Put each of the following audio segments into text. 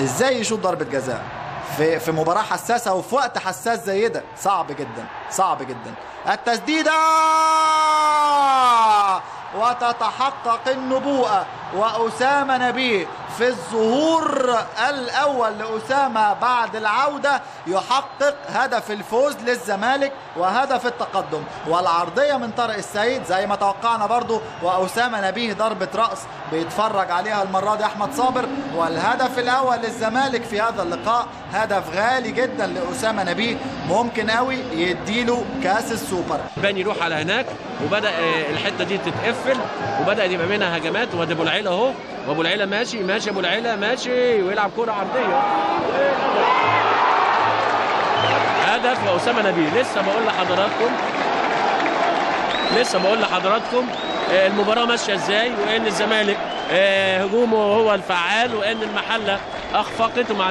ازاي يشوط ضربة جزاء في مباراة حساسة وفي وقت حساس زي ده؟ صعب جدا، صعب جدا. التسديدة وتتحقق النبوءة، وأسامة نبيه في الظهور الأول لأسامة بعد العودة يحقق هدف الفوز للزمالك وهدف التقدم، والعرضية من طارق السعيد زي ما توقعنا برضو، وأسامة نبيه ضربة رأس بيتفرج عليها المرة دي أحمد صابر، والهدف الأول للزمالك في هذا اللقاء هدف غالي جدا لأسامة نبيه، ممكن قوي يديله كاس السوبر. باني يروح على هناك وبدأ الحتة دي تتقفل وبدأ يبقى منها هجمات، وادي ابو العيله اهو، وابو العيله ماشي ماشي، ابو العيله ماشي ويلعب كرة عرضية، هدف وأسامة نبيه. لسه بقول لحضراتكم المباراة ماشية ازاي، وان الزمالك هجومه هو الفعال، وان المحلة اخفقت وما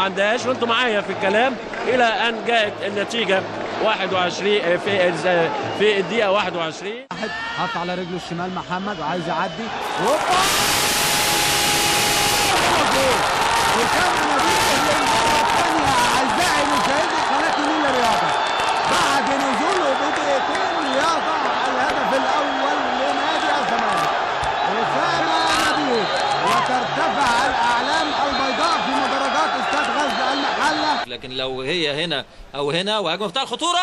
عندهاش وانتم معايا في الكلام، الى ان جاءت النتيجة 21 في الدقيقة 21. حط على رجله الشمال محمد وعايز يعدي، وأسامة نبيه للمرة الثانية أعزائي مشاهدي قناة النيل للرياضة بعد نزوله بدقيقتين يضع الهدف الأول لنادي الزمالك أسامة نبيه، وترتفع الأعلام البيضاء في مدرجات استاد غزة المحلة. لكن لو هي هنا أو هنا، وهجمة بتاع الخطورة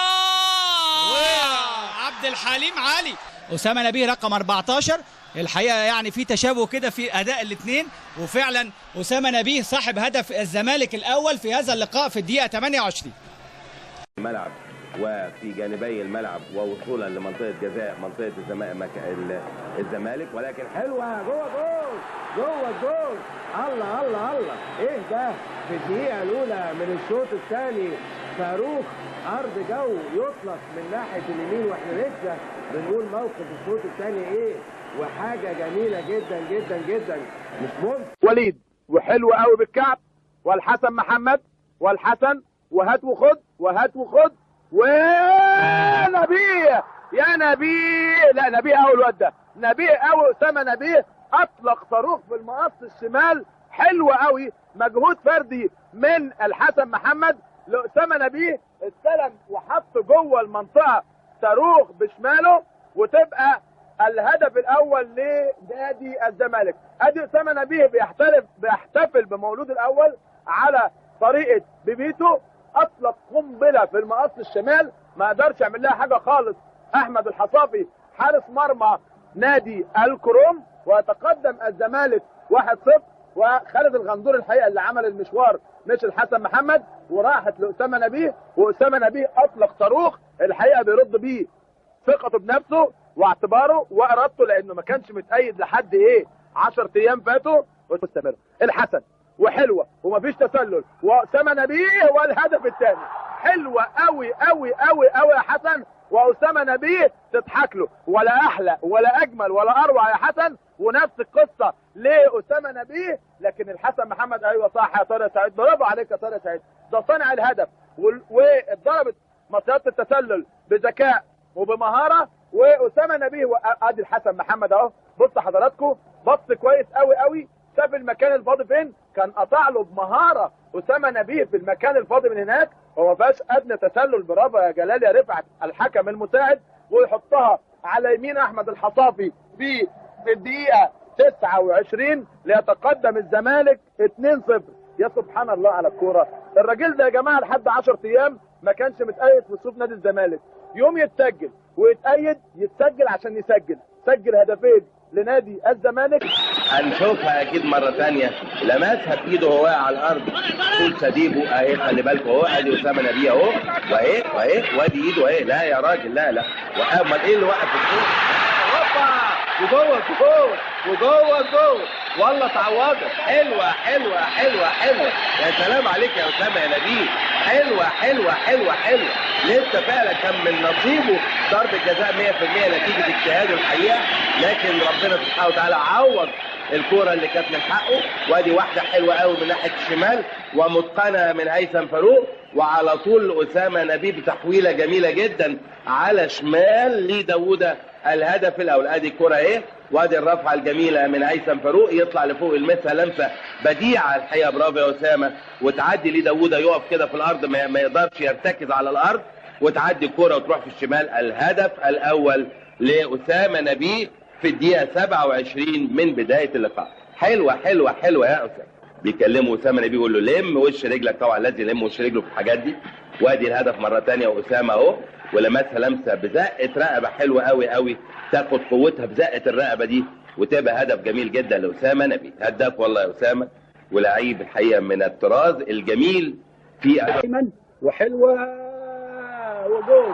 عبد الحليم علي. أسامة نبيه رقم 14 الحقيقة يعني في تشابه كده في أداء الاثنين، وفعلا أسامة نبيه صاحب هدف الزمالك الأول في هذا اللقاء في الدقيقة 28. الملعب وفي جانبي الملعب ووصولا لمنطقة جزاء منطقة الزمالك، ولكن حلوة جوه الجول. الله الله الله، ايه ده؟ في الدقيقة الأولى من الشوط الثاني صاروخ عرض جو يطلق من ناحية اليمين، واحنا لسه بنقول موقف الشوط الثاني ايه، وحاجة جميلة جدا جدا جدا مش ممكن. وليد وحلو قوي بالكعب، والحسن محمد والحسن وهات وخد ونبيه يا نبيه، لا نبيه قوي الواد ده، نبيه قوي أسامة نبيه اطلق صاروخ في المقص الشمال، حلو قوي، مجهود فردي من الحسن محمد لأسامة نبيه، استلم وحط جوه المنطقة صاروخ بشماله، وتبقى الهدف الاول لنادي الزمالك. ادي أسامة نبيه بيحتفل بمولود الاول على طريقة بيبيتو، اطلق قنبلة في المقص الشمال ما قدرش يعمل لها حاجة خالص احمد الحصافي حارس مرمى نادي الكروم، ويتقدم الزمالك 1-0. وخالد الغندور الحقيقة اللي عمل المشوار مش الحسن محمد، وراحت لأسامة نبيه، وأسامة نبيه اطلق صاروخ الحقيقة بيرد بيه ثقته بنفسه واعتباره وارادته، لانه ما كانش متأيد لحد 10 ايام فاتوا، ومستمر الحسن وحلوه ومفيش تسلل، وأسامة نبيه والهدف الثاني. حلوه قوي قوي قوي قوي يا حسن، وأسامة نبيه تضحك له، ولا احلى ولا اجمل ولا اروع يا حسن، ونفس القصه لأسامة نبيه. لكن الحسن محمد ايوه صح يا طارق سعيد، برافو عليك يا طارق سعيد، ده صانع الهدف، واتضربت مصيدة التسلل بذكاء وبمهاره، وأسامة نبيه ادي الحسن محمد اهو، بص حضراتكم بص كويس قوي قوي، شاف المكان الفاضي فين، كان قطع له بمهاره أسامة نبيه في المكان الفاضي من هناك، وما فيهاش ادنى تسلل. برافو يا جلال يا رفعت الحكم المساعد، ويحطها على يمين احمد الحصافي في الدقيقه 29 ليتقدم الزمالك 2-0. يا سبحان الله على الكوره، الراجل ده يا جماعه لحد 10 ايام ما كانش متأيد في صفوف نادي الزمالك، يوم يتسجل ويتأيد، يتسجل عشان يسجل، سجل هدفين لنادي الزمالك. هنشوفها اكيد مره ثانيه، لمسها بايده وهو واقع على الارض، طول سديبه اهي، خلي بالكم اهو، ادي أسامة نبيه اهو، واهي وادي ايده اهي، لا يا راجل لا امال ايه اللي وقف الجول؟ هوبا وجوه الجول والله تعوضت، حلوه يا سلام عليك يا أسامة يا نبيه، حلوه لسه فعلا كان من نصيبه ضربة جزاء 100% نتيجة اجتهاده الحقيقة، لكن ربنا سبحانه وتعالى عوض الكرة اللي كانت من حقه. وادي واحدة حلوة قوي من ناحية الشمال ومتقنة من هيثم فاروق، وعلى طول أسامة نبيه بتحويلة جميلة جدا على شمال لداوودة الهدف الاول. ادي الكره اهي، وادي الرفعه الجميله من هيثم فاروق، يطلع لفوق يلمسها لمسه بديعه الحقيقه، برافو يا اسامه، وتعدي ليه داوود يقف كده في الارض ما يقدرش يرتكز على الارض، وتعدي الكره وتروح في الشمال. الهدف الاول لاسامه نبيه في الدقيقه 27 من بدايه اللقاء. حلوه حلوه حلوه يا اسامه. بيكلموا اسامه نبيه يقول له لم وش رجلك، طبعا لازم يلم وش رجله في الحاجات دي. وادي الهدف مره ثانيه واسامه اهو، ولمسها لمسه بزقه رقبه حلوه قوي قوي، تاخد قوتها بزقه الرقبه دي وتبقى هدف جميل جدا لاسامه نبيه. هداف والله يا اسامه، ولاعيب الحقيقه من الطراز الجميل في ايمن، وحلوه وجول.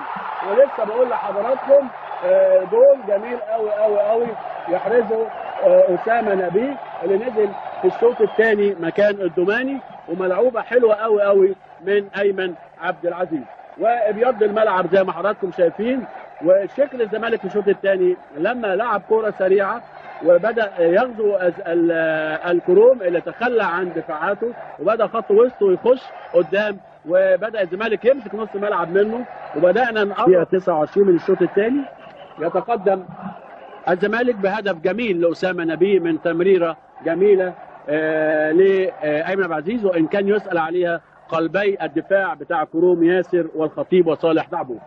ولسه بقول لحضراتكم جول جميل قوي قوي قوي يحرزه اسامه نبيه اللي نزل في الشوط الثاني مكان الدوماني، وملعوبه حلوه قوي قوي من ايمن عبد العزيز. وابيض الملعب زي ما حضراتكم شايفين. وشكل الزمالك في الشوط الثاني لما لعب كره سريعه وبدا يغزو الكروم اللي تخلى عن دفاعاته، وبدا خط وسطه يخش قدام، وبدا الزمالك يمسك نص الملعب منه، وبدانا نقرب 29 من الشوط الثاني. يتقدم الزمالك بهدف جميل لاسامه نبيه من تمريره جميله لايمن عبد العزيز، وان كان يسال عليها قلبي الدفاع بتاع كروم ياسر والخطيب وصالح دعبو.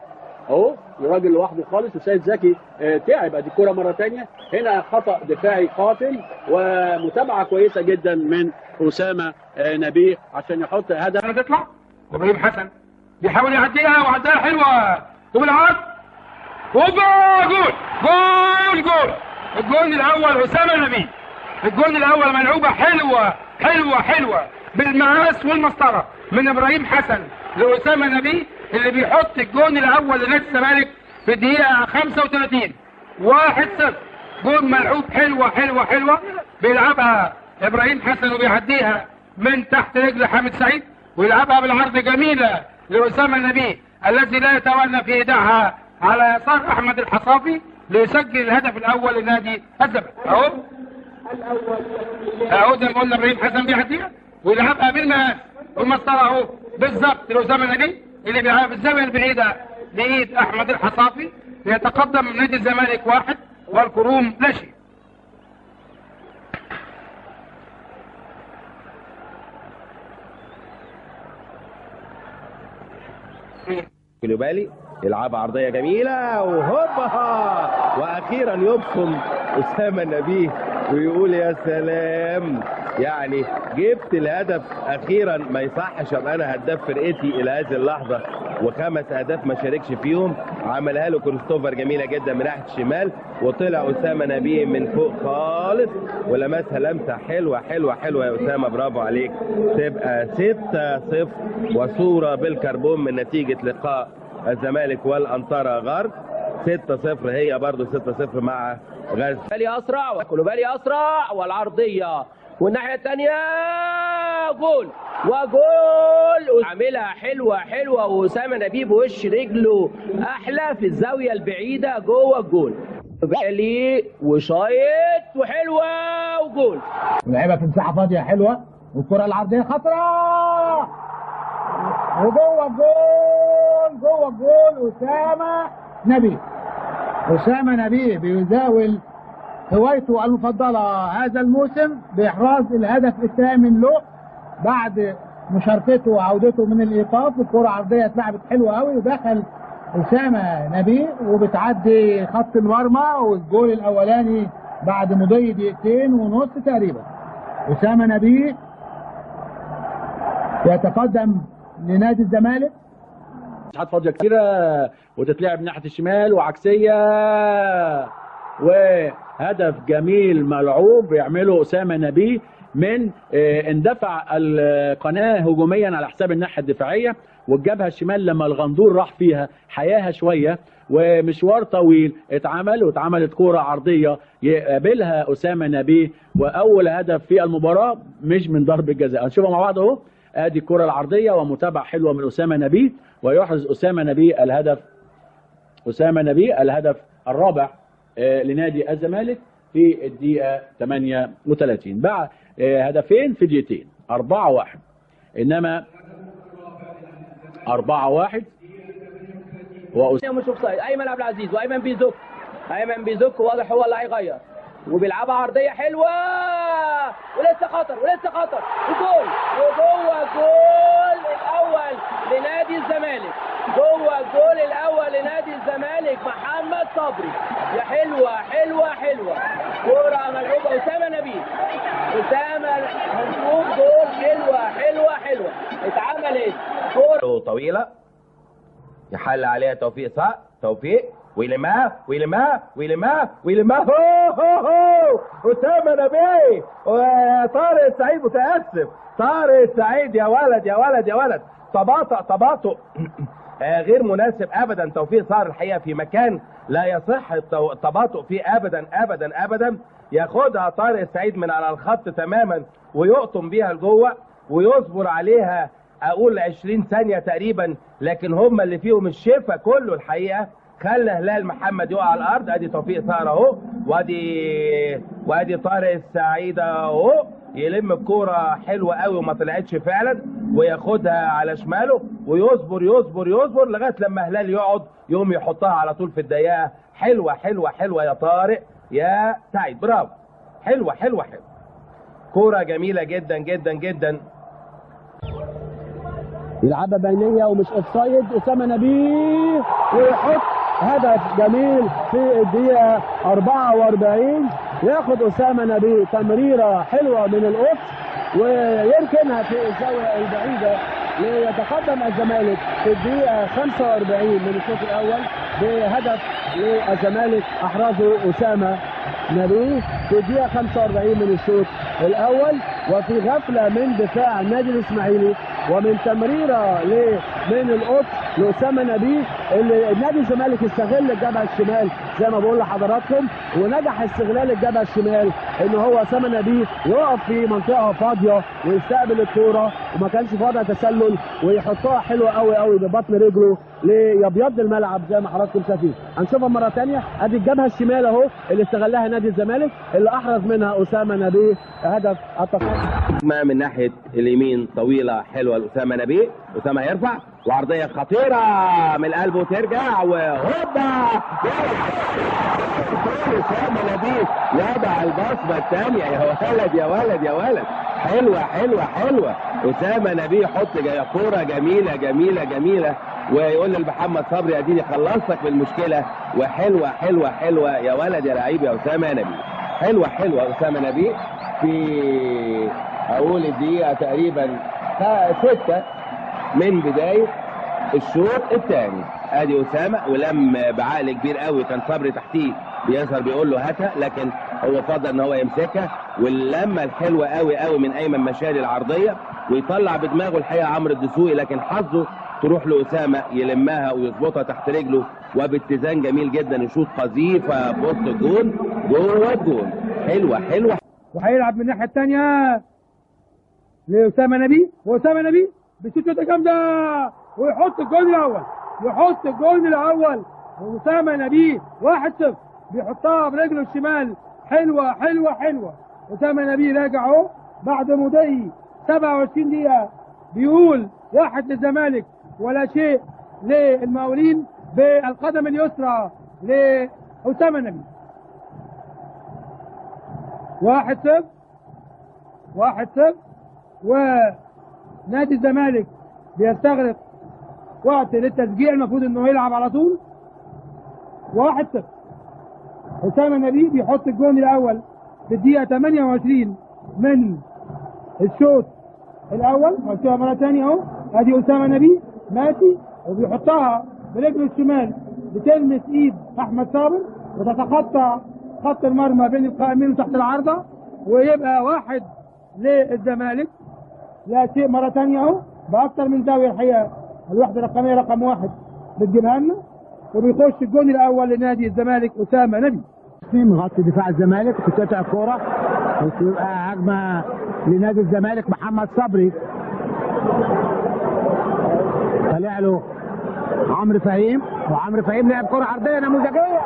اهو الراجل لوحده خالص، وسيد زكي تعب. ادي الكوره مره ثانيه، هنا خطا دفاعي قاتل، ومتابعه كويسه جدا من اسامه نبيه عشان يحط هدف. تطلع وابراهيم حسن بيحاول يعديها، وعدها حلوه وبالعرض وجول جول جول جول. الجول الاول اسامه نبيه، الجول الاول ملعوبه حلوه حلوه حلوه بالمقاس والمسطره من ابراهيم حسن لاسامه نبيه، اللي بيحط الجون الاول لنادي الزمالك في الدقيقه 35. 1-0. جون ملعوب حلوه حلوه حلوه، بيلعبها ابراهيم حسن وبيعديها من تحت رجل حامد سعيد، ويلعبها بالعرض جميله لاسامه نبيه الذي لا يتولى في ايداعها على يسار احمد الحصافي ليسجل الهدف الاول لنادي الزمالك. اهو زي ما قلنا ابراهيم حسن بيعديها ويلعبها بالمقاس والمسطره اهو بالظبط لاسامه نبيه اللي بيلعبها في الزاويه البعيده لايد احمد الحصافي. يتقدم نادي الزمالك 1 والكروم لا شيء. كلوبالي يلعبها عرضيه جميله وهوبا، واخيرا يبصم اسامه نبيه ويقول يا سلام، يعني جبت الهدف اخيرا. ما يصحش ابقى انا هداف فرقتي الى هذه اللحظه و5 اهداف ما شاركش فيهم. عملها له كريستوفر جميله جدا من ناحيه الشمال، وطلع اسامه نبيه من فوق خالص ولمسها لمسه حلوه حلوه حلوه يا اسامه، برافو عليك. تبقى 6-0 وصوره بالكربون من نتيجه لقاء الزمالك والأنطرة غرب. 6-0 هي برضو 6-0 مع غزل. كلوبالي اسرع وكلوبالي اسرع، والعرضيه والناحيه الثانيه جول وجول. عاملها حلوه حلوه، واسامه نبيه بوش رجله احلى في الزاويه البعيده جوه الجول. كلوبالي وشايط وحلوه وجول. لعبها في مساحه فاضيه حلوه، والكره العرضيه خطره وجوه الجول. جوه الجول اسامه نبيه. اسامه نبيه بيزاول هوايته المفضله هذا الموسم باحراز الهدف الثامن له بعد مشاركته وعودته من الايقاف. الكره عرضيه اتلعبت حلوه قوي، ودخل اسامه نبيه وبتعدي خط المرمى، والجول الاولاني بعد مضي 2.5 دقيقة تقريبا. اسامه نبيه يتقدم لنادي الزمالك. مساحات فاضيه كتيره وتتلعب ناحيه الشمال وعكسيه، وهدف جميل ملعوب يعمله اسامه نبيه من اندفع القناه هجوميا على حساب الناحيه الدفاعيه، والجبهه الشمال لما الغندور راح فيها حياها شويه، ومشوار طويل واتعملت كوره عرضيه يقابلها اسامه نبيه، واول هدف في المباراه مش من ضربه جزاء. هنشوفها مع بعض اهو. ادي الكره العرضيه ومتابعه حلوه من اسامه نبيه، ويحرز اسامه نبيه الهدف الرابع لنادي الزمالك في الدقيقه 38 بعد هدفين في دقيقتين. 4-1 انما 4-1 مش اوفسايد. ايمن عبد العزيز وايمن بيزك ايمن بيزك، واضح هو اللي هيغير وبيلعبها عرضيه حلوه ولسه خطر ولسه خطر وجول، وجوه الجول الاول لنادي الزمالك، جوه الجول الاول لنادي الزمالك محمد صبري. يا حلوه حلوه حلوه، كوره ملعوبه اسامه نبيل، اسامه هنشوف جول حلوه حلوه حلوه اتعملت كوره طويله يحل عليها توفيق صح، توفيق ويلمها ويلمها ويلمها ويلمها، هو هو هو اسامه نبيه وطارق السعيد، متاسف طارق السعيد، يا ولد يا ولد يا ولد، تباطؤ غير مناسب ابدا. توفيق صار الحقيقه في مكان لا يصح التباطؤ فيه ابدا ابدا ابدا. ياخدها طارق السعيد من على الخط تماما ويقطم بيها لجوه ويصبر عليها اقول 20 ثانيه تقريبا، لكن هم اللي فيهم الشفا كله الحقيقه. خلى هلال محمد يقع على الارض. ادي توفيق صار اهو، وادي طارق السعيد اهو يلم الكوره حلوه قوي وما طلعتش فعلا، وياخدها على شماله ويصبر يصبر يصبر لغايه لما هلال يقعد يقوم يحطها على طول في الضيقه. حلوه حلوه حلوه يا طارق يا سعيد، برافو، حلوه حلوه حلوه، كوره جميله جدا جدا جدا. يلعبها بينيه ومش اوفسايد، اسامه نبيه ويحط هدف جميل في الدقيقه 44. ياخد اسامه نبيه تمريره حلوه من القدس ويركنها في الزاويه البعيده ليتقدم الزمالك في الدقيقه 45 من الشوط الاول بهدف للزمالك احرزه اسامه نبيه في الدقيقه 45 من الشوط الاول. وفي غفله من دفاع النادي الاسماعيلي ومن تمريره من القدس لاسامه نبيه، اللي نادي الزمالك استغل الجبهه الشمال زي ما بقول لحضراتكم، ونجح استغلال الجبهه الشمال ان هو اسامه نبيه يقف في منطقه فاضيه ويستقبل الكوره وما كانش فاضي تسلل ويحطها حلوه قوي قوي ببطن رجله ليبيض الملعب زي ما حضراتكم شايفين. هنشوفها مره ثانيه، ادي الجبهه الشمال اهو اللي استغلها نادي الزمالك اللي احرز منها اسامه نبيه هدف التقدم. من ناحيه اليمين طويله حلوه لاسامه نبيه، اسامه هيرفع وعرضيه خطيره من قلبه ترجع وهوبا اسامه نبيه يضع البصمه الثانيه. يا ولد يا ولد يا ولد، حلوه حلوه حلوه، اسامه نبيه يحط كوره جميله جميله جميله ويقول لمحمد صبري اديني خلصتك من المشكله. وحلوه حلوه حلوه يا ولد يا لعيب يا اسامه نبيه، حلوه حلوه اسامه نبيه في اقول الدقيقه تقريبا 6 من بدايه الشوط الثاني. ادي اسامه ولم بعقل كبير قوي، كان صبري تحتيه بيظهر بيقول له هاتها، لكن هو فضل ان هو يمسكها. واللمه الحلوه قوي قوي من ايمن مشاري العرضيه ويطلع بدماغه الحقيقه عمرو الدسوقي، لكن حظه تروح لاسامه يلمها ويظبطها تحت رجله وباتزان جميل جدا يشوط قذيفه في وسط الجون جوه الجون. حلوه حلوه. وهيلعب من الناحيه الثانيه لاسامه نبيه، واسامه نبيه بشوطه جامده ويحط الجون الاول، يحط الجون الاول واسامه نبيه 1-0 بيحطها برجله الشمال. حلوه حلوه حلوه، اسامه نبيه راجع اهو بعد مضي 27 دقيقه بيقول 1 للزمالك ولا شيء للمقاولين بالقدم اليسرى لاسامه نبيه. 1-0 1-0 ونادي الزمالك بيستغرق وقت للتسجيل، المفروض انه يلعب على طول. 1-0 اسامه نبيه بيحط الجون الاول في الدقيقه 28 من الشوط الاول. هنشوفها مره ثانيه اهو، ادي اسامه نبيه ماشي وبيحطها برجله الشمال بتلمس ايد احمد صابر وتتخطى خط المرمى بين القائمين تحت العارضه ويبقى 1 للزمالك لا شيء. مره ثانيه اهو باكثر من زاويه الحقيقه، الوحده الرقميه رقم 1 بتجيبها لنا وبيخش الجون الاول لنادي الزمالك اسامه نبيه. مغطي دفاع الزمالك وتقطع الكوره وتبقى هجمه لنادي الزمالك. محمد صبري طلع له عمرو فهيم، وعمرو فهيم لعب كوره عرضيه نموذجيه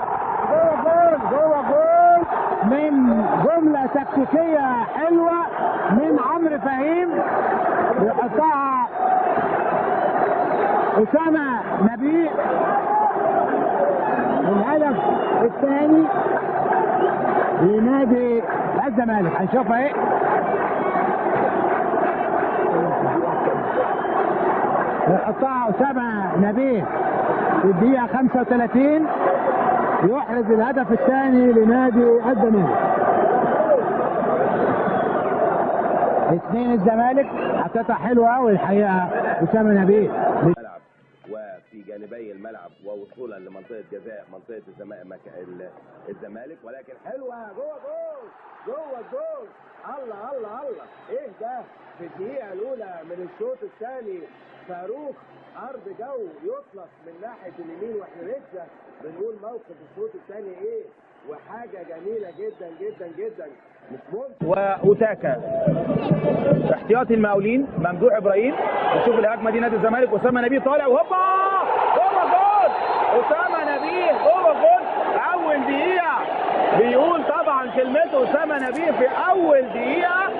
جوه جول من جمله تكتيكيه حلوه من عمرو فهيم بيحطها اسامه نبيه. الهدف الثاني لنادي الزمالك. هنشوفها ايه. قطع أسامة نبيه في الدقيقة 35 يحرز الهدف الثاني لنادي الزمالك. 2 الزمالك. حطتها حلوة قوي الحقيقة أسامة نبيه. وفي جانبي الملعب ووصولا لمنطقه جزاء منطقه الزمالك، ولكن حلوه جوه جول جوه الجول. الله الله الله، ايه ده؟ في الدقيقه الاولى من الشوط الثاني صاروخ عرض جو يطلق من ناحيه اليمين، واحنا لسه بنقول موقف الشوط الثاني ايه، وحاجه جميله جدا جدا جدا مش ممكن. واوتاكا احتياطي المقاولين ممدوح ابراهيم. نشوف الهجمه دي نادي الزمالك. اسامه نبيه طالع وهوبا جوه جول. اسامه نبيه جوه جول. اول دقيقه بيقول طبعا كلمته اسامه نبيه في اول دقيقه،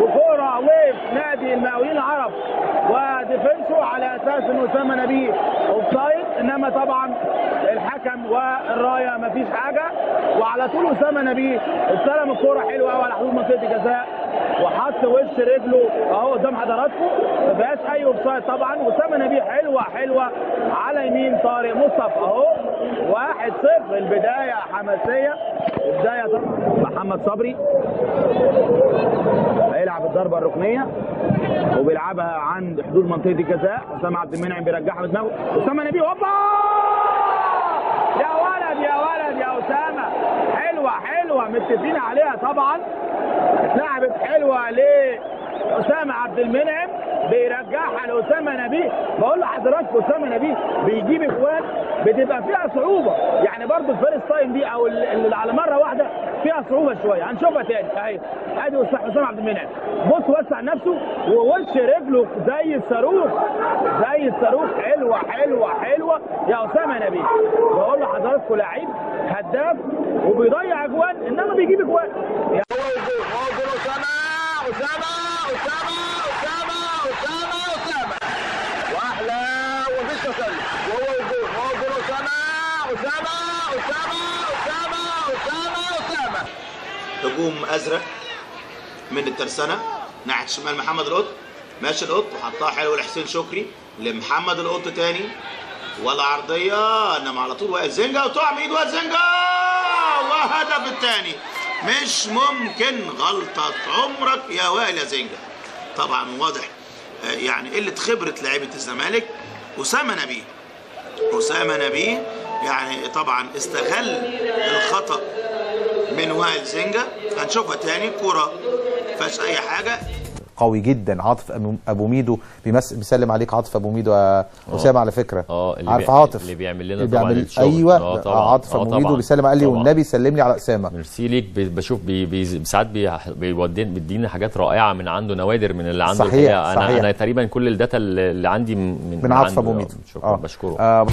وكوره ويف نادي المقاولين العرب وديفنسو على اساس ان اسامه نبيه اوفسايد، انما طبعا الحكم والرايه مفيش حاجه، وعلى طول اسامه نبيه استلم الكوره حلوه قوي على حدود منطقه الجزاء وحط وش رجله اهو قدام حضراتكم، ما فيهاش اي اوفسايد طبعا. واسامه نبيه حلوه حلوه على يمين طارق مصطفى اهو 1-0. البدايه حماسيه، البدايه طبعا محمد صبري هيلعب الضربه الركنيه وبيلعبها عند حدود منطقه الجزاء. اسامه عبد المنعم بيرجعها بدماغه. اسامه نبيه هوبا يا ولد يا ولد يا اسامه، حلوه حلوه متفقين عليها طبعا. اتلعبت حلوه لاسامه عبد المنعم بيرجعها لاسامه نبيه. بقول لحضراتكم اسامه نبيه بيجيب اجوان بتبقى فيها صعوبه، يعني برضه الفيرست تايم دي او اللي على مره واحده فيها صعوبه شويه. هنشوفها تاني اهي. ادي اسامه عبد المنعم بص وسع نفسه ووش رجله زي الصاروخ زي الصاروخ. حلوه حلوه حلوه يا اسامه نبيه. بقول لحضراتكم لعيب هداف وبيضيع اجوان انما بيجيب اجوان. أسامة واحلى ومفيش تسلل وهو الجول. هو جول أسامة. هجوم ازرق من الترسانه ناحيه الشمال. محمد القط ماشي القط وحطها حلو لحسين شكري لمحمد القط تاني، ولا عرضيه انما على طول وائل زنجه وتقع من ايد وائل زنجه وهدف الثاني. مش ممكن غلطه عمرك يا وائل يا زنجه. طبعا واضح يعني قله خبره لعيبه الزمالك. اسامه نبيه يعني طبعا استغل الخطا من وائل زنجه. هنشوفها تاني كوره فيهاش اي حاجه. قوي جدا. عاطف ابو ميدو بيسلم عليك. عاطف ابو ميدو اسامه على فكره. عارف عاطف اللي بيعمل لنا طبعا الشغل. ايوه عاطف ابو ميدو بيسلم قال لي والنبي سلم لي على اسامه. ميرسي ليك. بشوف ساعات بيدينا حاجات رائعه من عنده، نوادر من اللي عنده. صحيح. انا تقريبا كل الداتا اللي عندي من عاطف ابو ميدو. بشكره.